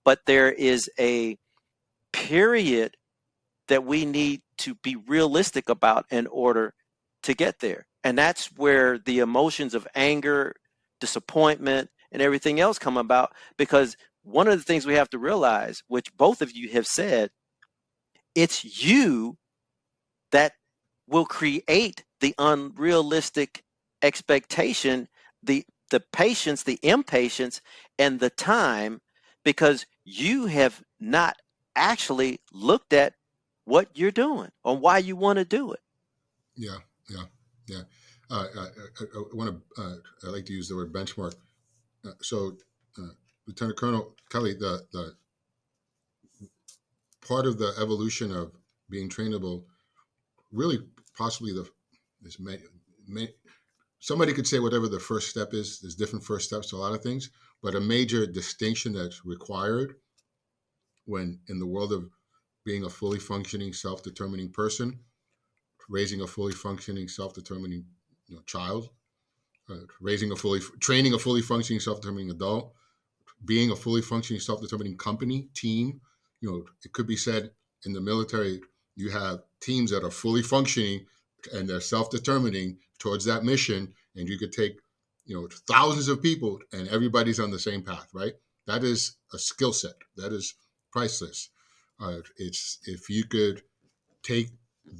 but there is a period that we need to be realistic about in order to get there. And that's where the emotions of anger, disappointment, and everything else come about. Because one of the things we have to realize, which both of you have said, it's you that will create the unrealistic expectation, the patience, the impatience, and the time, because you have not actually looked at what you're doing or why you want to do it. Yeah, yeah, yeah. I want to. I like to use the word benchmark. So, Lieutenant Colonel Kelley, the part of the evolution of being trainable, really possibly this may somebody could say whatever the first step is. There's different first steps to a lot of things, but a major distinction that's required when in the world of being a fully functioning, self-determining person, raising a fully functioning, self-determining child, training a fully functioning, self-determining adult, being a fully functioning, self-determining company, team. It could be said in the military, you have teams that are fully functioning and they're self-determining towards that mission, and you could take, thousands of people and everybody's on the same path, right? That is a skill set. That is priceless. It's if you could take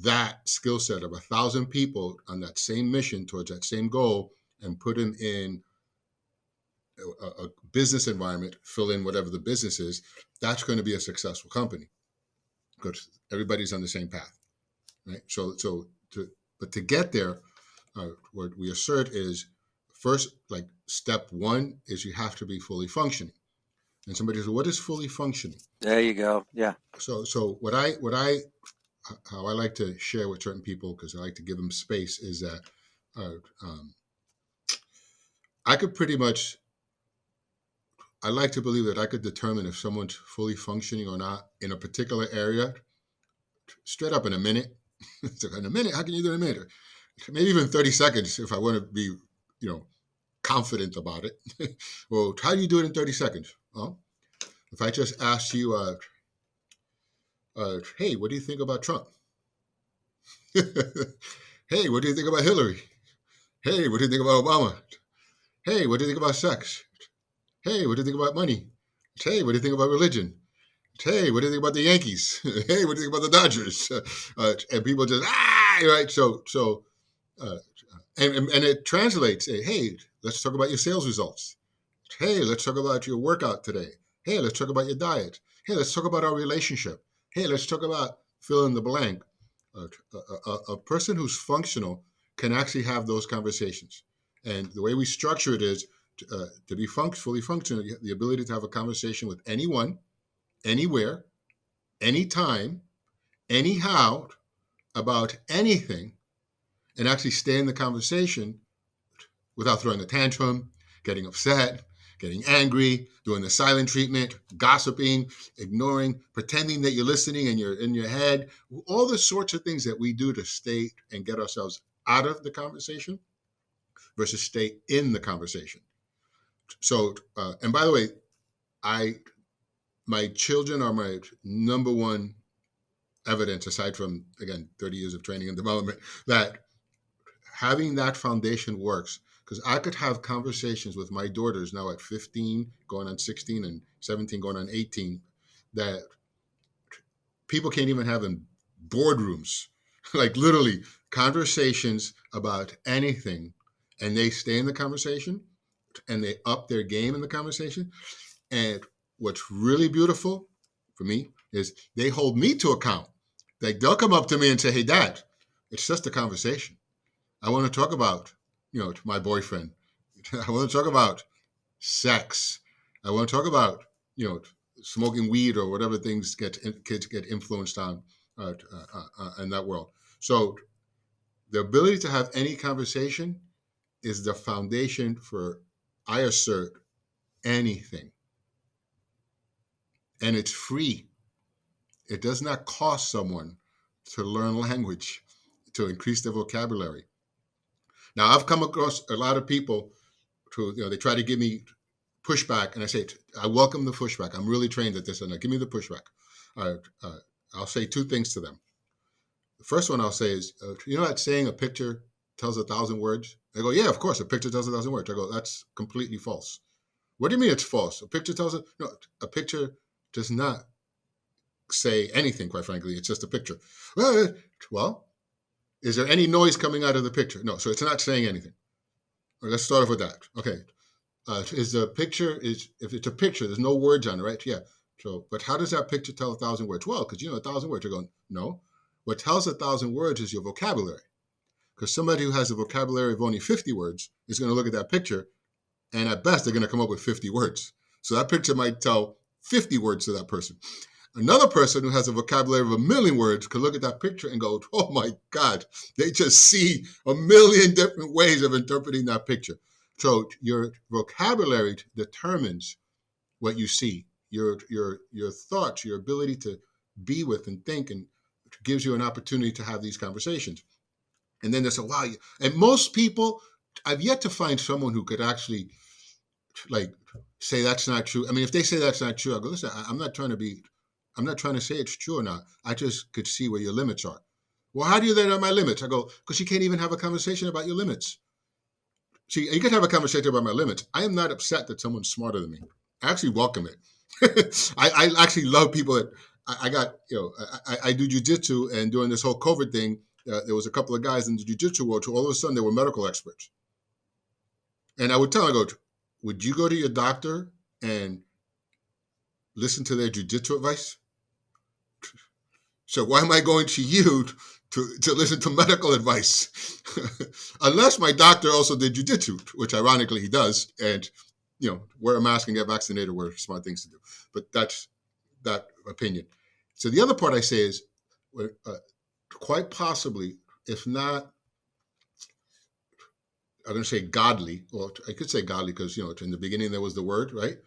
that skill set of 1,000 people on that same mission towards that same goal and put them in a business environment, fill in whatever the business is, that's going to be a successful company because everybody's on the same path, right? But to get there, what we assert is first, like step one is you have to be fully functioning. And somebody says, "What is fully functioning?" There you go. Yeah. So how I like to share with certain people, because I like to give them space, is that uh, um, I could pretty much I like to believe that I could determine if someone's fully functioning or not in a particular area straight up in a minute. So in a minute, how can you do it in a minute? Maybe even 30 seconds if I want to be, confident about it. Well, how do you do it in 30 seconds? Well, if I just ask you, hey, what do you think about Trump? Hey, what do you think about Hillary? Hey, what do you think about Obama? Hey, what do you think about sex? Hey, what do you think about money? Hey, what do you think about religion? Hey, what do you think about the Yankees? Hey, what do you think about the Dodgers? And people just right. Uh, and it translates. Hey, let's talk about your sales results. Hey, let's talk about your workout today. Hey, let's talk about your diet. Hey, let's talk about our relationship. Hey, let's talk about fill in the blank. A person who's functional can actually have those conversations. And the way we structure it is to be fully functional, you have the ability to have a conversation with anyone, anywhere, anytime, anyhow, about anything, and actually stay in the conversation without throwing a tantrum, getting upset, getting angry, doing the silent treatment, gossiping, ignoring, pretending that you're listening and you're in your head, all the sorts of things that we do to stay and get ourselves out of the conversation versus stay in the conversation. So, and by the way, my children are my number one evidence, aside from, again, 30 years of training and development, that having that foundation works. Because I could have conversations with my daughters now at 15, going on 16, and 17, going on 18, that people can't even have in boardrooms. Like literally conversations about anything, and they stay in the conversation and they up their game in the conversation. And what's really beautiful for me is they hold me to account. Like they'll come up to me and say, "Hey, Dad, it's just a conversation. I want to talk about, my boyfriend. I want to talk about sex. I want to talk about, smoking weed or whatever things kids get influenced on in that world." So the ability to have any conversation is the foundation for, I assert, anything. And it's free. It does not cost someone to learn language, to increase their vocabulary. Now, I've come across a lot of people who, they try to give me pushback, and I say, I welcome the pushback. I'm really trained at this, and give me the pushback. I'll say two things to them. The first one I'll say is, you know that saying, a picture tells 1,000 words? They go, yeah, of course, a picture tells 1,000 words. I go, that's completely false. What do you mean it's false? A picture tells it? No, a picture does not say anything, quite frankly. It's just a picture. Well, is there any noise coming out of the picture? No, so it's not saying anything. Let's start off with that. Okay. Is the picture, if it's a picture, there's no words on it, right? Yeah. So, but how does that picture tell 1,000 words? Well, because 1,000 words. You're going, no. What tells 1,000 words is your vocabulary. Because somebody who has a vocabulary of only 50 words is going to look at that picture, and at best, they're going to come up with 50 words. So that picture might tell 50 words to that person. Another person who has a vocabulary of 1,000,000 words could look at that picture and go, oh my God, they just see 1,000,000 different ways of interpreting that picture. So your vocabulary determines what you see, your thoughts, your ability to be with and think, and gives you an opportunity to have these conversations. And then they say, wow. And most people, I've yet to find someone who could actually say that's not true. I mean, if they say that's not true, I go, listen, I'm not trying to say it's true or not. I just could see where your limits are. Well, how do you know my limits? I go, because you can't even have a conversation about your limits. See, you can have a conversation about my limits. I am not upset that someone's smarter than me. I actually welcome it. I actually love people that I got, I do jujitsu, and during this whole COVID thing, there was a couple of guys in the jujitsu world who all of a sudden they were medical experts. And I would tell them, I go, would you go to your doctor and listen to their jujitsu advice? So why am I going to you to listen to medical advice? Unless my doctor also did jujitsu, which ironically he does, and wear a mask and get vaccinated were smart things to do. But that's that opinion. So the other part I say is, quite possibly, if not, I'm going to say godly. Well, I could say godly because in the beginning there was the word, right?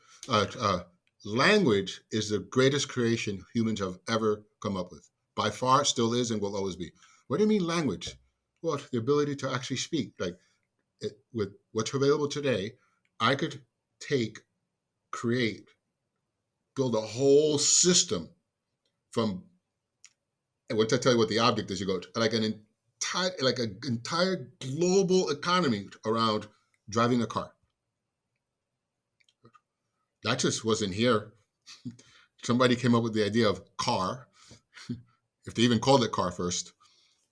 Language is the greatest creation humans have ever come up with. By far, still is and will always be. What do you mean language? Well, the ability to actually speak. With what's available today, I could build a whole system from, and once I tell you what the object is, you go, an entire global economy around driving a car. That just wasn't here. Somebody came up with the idea of car, if they even called it car first.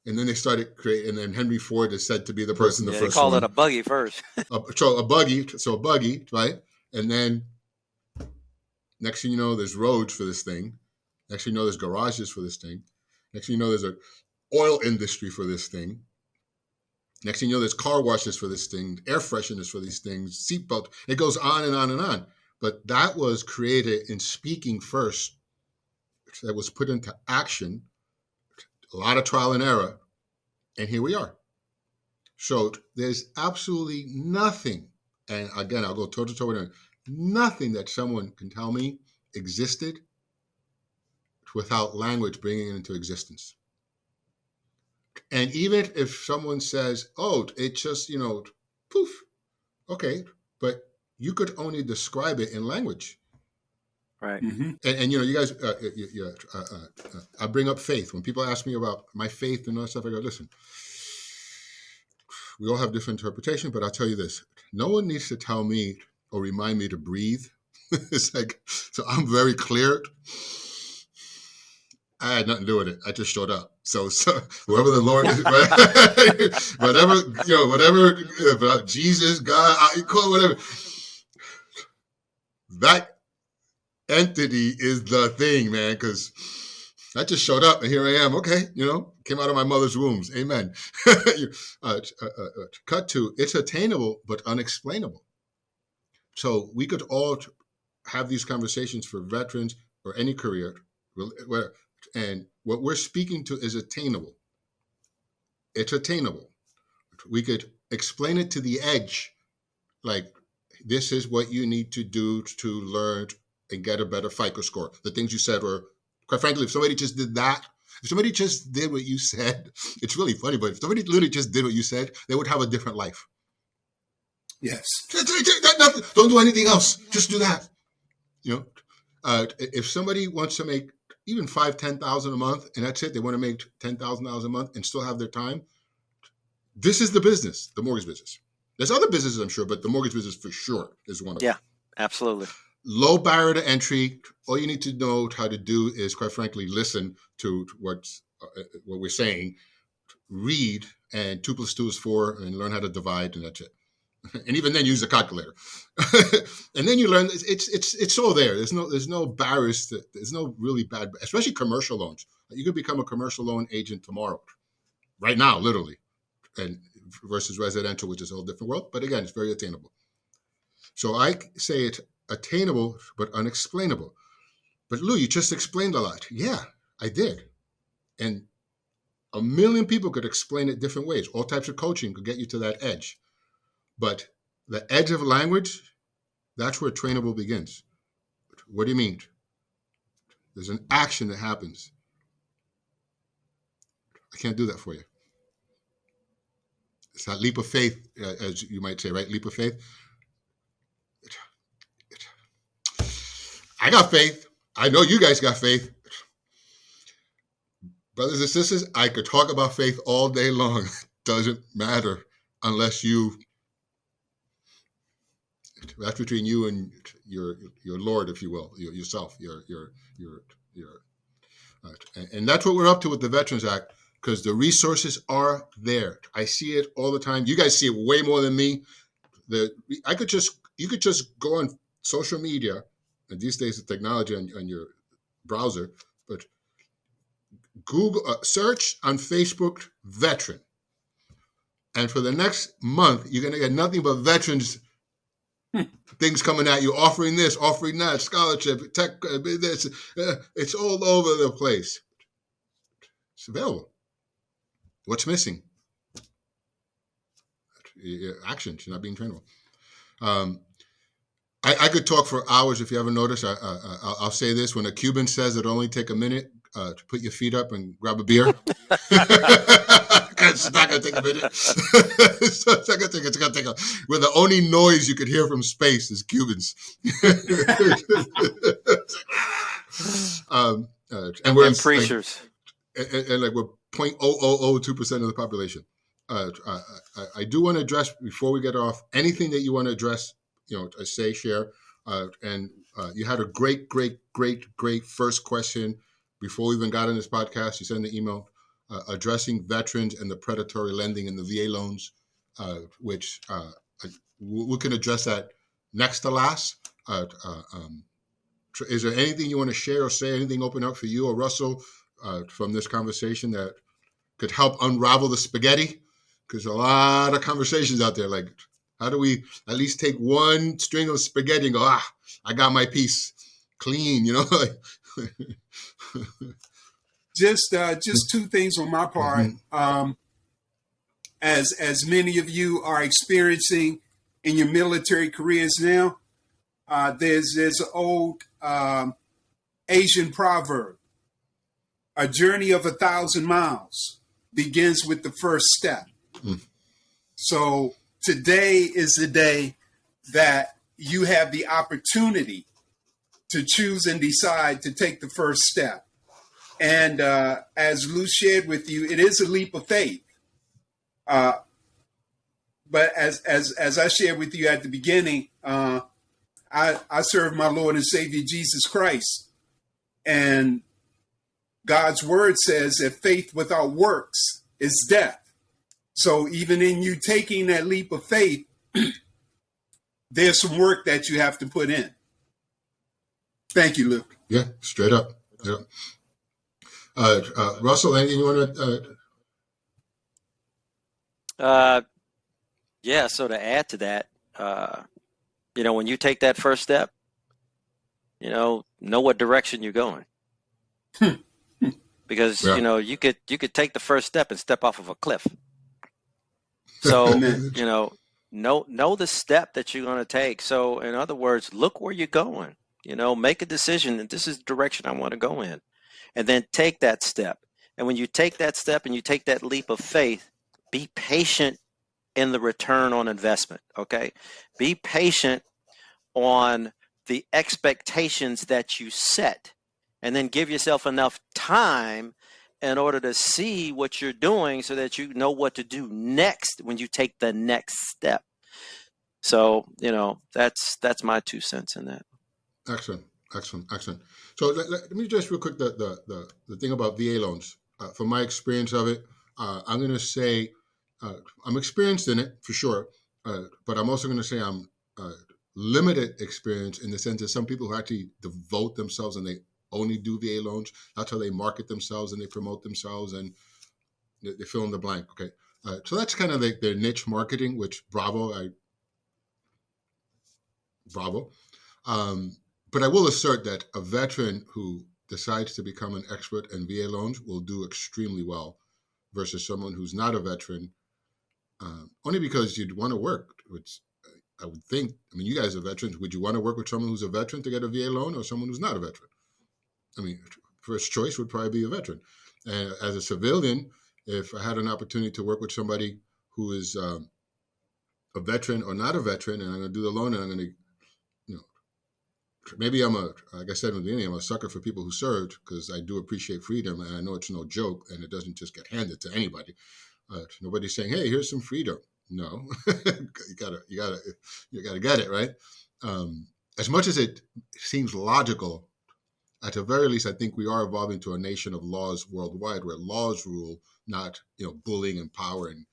And then they started creating, and then Henry Ford is said to be the person, the first one. They called it a buggy first. So a buggy, right? And then next thing you know, there's roads for this thing. Next thing you know, there's garages for this thing. Next thing you know, there's an oil industry for this thing. Next thing you know, there's car washes for this thing, air fresheners for these things, seatbelt. It goes on and on and on. But that was created in speaking first. That was put into action. A lot of trial and error. And here we are. So there's absolutely nothing, and again, I'll go toe to toe with it, nothing that someone can tell me existed without language bringing it into existence. And even if someone says, oh, it just, poof, okay, but you could only describe it in language. Right. Mm-hmm. And you guys, I bring up faith. When people ask me about my faith and all that stuff, I go, listen, we all have different interpretations, but I'll tell you this. No one needs to tell me or remind me to breathe. It's so I'm very clear. I had nothing to do with it. I just showed up. So whoever the Lord is, whatever, Jesus, God, whatever, that entity is the thing, man, because I just showed up and here I am. Okay, came out of my mother's wombs. Amen. Cut to, it's attainable but unexplainable. So we could all have these conversations for veterans or any career, and what we're speaking to is attainable. It's attainable. We could explain it to the edge, like this is what you need to do to learn and get a better FICO score. The things you said were, quite frankly, if somebody just did that, if somebody just did what you said, it's really funny, but if somebody literally just did what you said, they would have a different life. Yes. Don't do anything else. Just do that. You know, if somebody wants to make even 5,000-10,000 a month, and that's it, they want to make $10,000 a month and still have their time. This is the business, the mortgage business. There's other businesses, I'm sure, but the mortgage business for sure is one of them. Yeah, absolutely. Low barrier to entry. All you need to know how to do is, quite frankly, listen to what we're saying, read, and 2 + 2 is 4, and learn how to divide, and that's it. And even then, use a calculator. And then you learn it's all there. There's no barriers. There's no really bad, especially commercial loans. You could become a commercial loan agent tomorrow, right now, literally, and versus residential, which is a whole different world. But again, it's very attainable. So I say it's attainable but unexplainable. But Lou, you just explained a lot. Yeah, I did, and a million people could explain it different ways. All types of coaching could get you to that edge. But the edge of language, that's where trainable begins. What do you mean? There's an action that happens. I can't do that for you. It's that leap of faith, as you might say, right? Leap of faith. I got faith. I know you guys got faith. Brothers and sisters, I could talk about faith all day long. Doesn't matter unless you, that's between you and your Lord, if you will, yourself, and that's what we're up to with the Veterans Act, because the resources are there. I see it all the time. You guys see it way more than me. You could just go on social media, and these days the technology on your browser, but Google search on Facebook veteran, and for the next month you're gonna get nothing but veterans things coming at you, offering this, offering that, scholarship, tech, this. It's all over the place. It's available. What's missing? Actions. You're not being trainable. I could talk for hours if you haven't noticed. I'll say this. When a Cuban says it'll only take a minute to put your feet up and grab a beer. It's not going to take a minute. It's going to take where the only noise you could hear from space is Cubans. And we're preachers. And like we're 0.0002% of the population. I do want to address, before we get off, anything that you want to address, say, share. And you had a great first question before we even got in this podcast. You sent an email addressing veterans and the predatory lending and the VA loans, which we can address that next to last. Is there anything you want to share or say, anything open up for you or Russell from this conversation that could help unravel the spaghetti? Because a lot of conversations out there, like, how do we at least take one string of spaghetti and go, I got my piece clean, Just two things on my part. Mm-hmm. As many of you are experiencing in your military careers now, there's an old Asian proverb: a journey of 1,000 miles begins with the first step. So today is the day that you have the opportunity to choose and decide to take the first step. And as Lou shared with you, it is a leap of faith. But as I shared with you at the beginning, I serve my Lord and Savior Jesus Christ. And God's word says that faith without works is death. So even in you taking that leap of faith, there's some work that you have to put in. Thank you, Luke. Yeah, straight up. Yeah. Russell, anything you want to? Yeah. So to add to that, when you take that first step, know what direction you're going. Because you could take the first step and step off of a cliff. So know the step that you're going to take. So in other words, look where you're going. Make a decision that this is the direction I want to go in, and then take that step. And when you take that step and you take that leap of faith, be patient in the return on investment. Okay. Be patient on the expectations that you set, and then give yourself enough time in order to see what you're doing so that you know what to do next when you take the next step. So, that's my 2 cents in that. Excellent, excellent, excellent. So let me just real quick the thing about VA loans. From my experience of it, I'm going to say I'm experienced in it for sure, but I'm also going to say I'm limited experience in the sense that some people who actually devote themselves and they only do VA loans. That's how they market themselves and they promote themselves and they fill in the blank. Okay, so that's kind of their niche marketing, which bravo. But I will assert that a veteran who decides to become an expert in VA loans will do extremely well versus someone who's not a veteran, only because you'd want to work. Which I would think, I mean, you guys are veterans. Would you want to work with someone who's a veteran to get a VA loan or someone who's not a veteran? I mean, first choice would probably be a veteran. And as a civilian, if I had an opportunity to work with somebody who is a veteran or not a veteran, and I'm going to do the loan and I'm going to, maybe like I said in the beginning, I'm a sucker for people who served because I do appreciate freedom and I know it's no joke and it doesn't just get handed to anybody. Nobody's saying, "Hey, here's some freedom." No, you gotta get it right. As much as it seems logical, at the very least, I think we are evolving to a nation of laws worldwide where laws rule, not bullying and power, and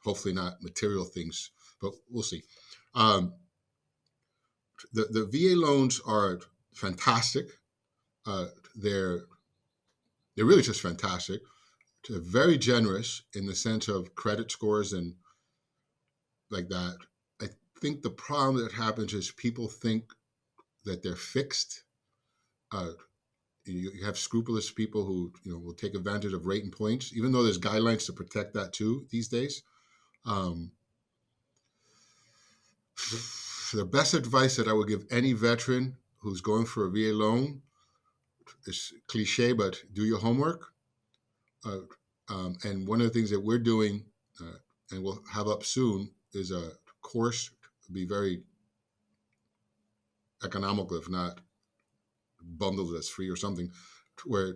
hopefully not material things. But we'll see. The VA loans are fantastic. They're really just fantastic. They're very generous in the sense of credit scores and like that. I think the problem that happens is people think that they're fixed. You have scrupulous people who will take advantage of rate and points, even though there's guidelines to protect that too these days. The best advice that I would give any veteran who's going for a VA loan is cliche, but do your homework. And one of the things that we're doing, and we'll have up soon, is a course to be very economical, if not bundled as free or something, where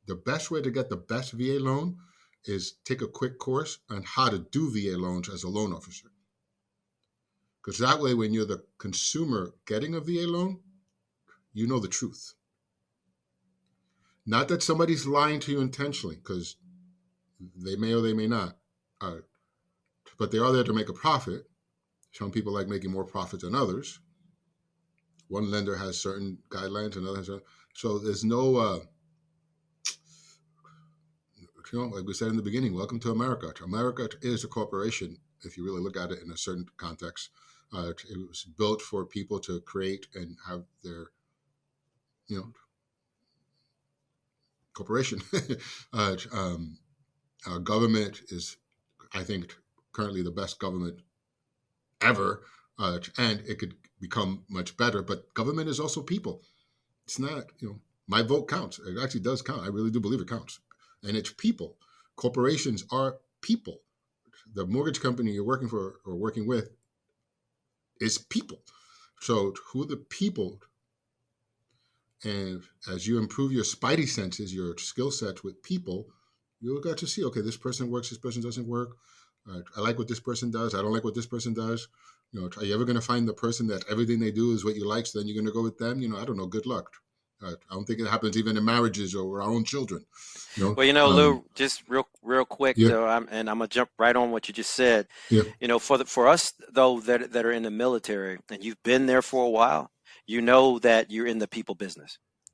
the best way to get the best VA loan is take a quick course on how to do VA loans as a loan officer. Because that way, when you're the consumer getting a VA loan, you know the truth. Not that somebody's lying to you intentionally, because they may or they may not. But they are there to make a profit. Some people like making more profit than others. One lender has certain guidelines, another has certain. So there's no, like we said in the beginning, welcome to America. America is a corporation, if you really look at it in a certain context. It was built for people to create and have their, corporation. Our government is, I think, currently the best government ever, and it could become much better. But government is also people. It's not, my vote counts. It actually does count. I really do believe it counts. And it's people. Corporations are people. The mortgage company you're working for or working with is people. So who are the people? And as you improve your spidey senses, your skill sets with people, you'll get to see, okay, this person works, this person doesn't work. I like what this person does. I don't like what this person does. Are you ever going to find the person that everything they do is what you like, so then you're going to go with them? I don't know. Good luck. I don't think it happens even in marriages or our own children. Well, Lou, just real quick, yeah. though, I'm going to jump right on what you just said. Yeah. For us, though, that are in the military, and you've been there for a while, you know that you're in the people business.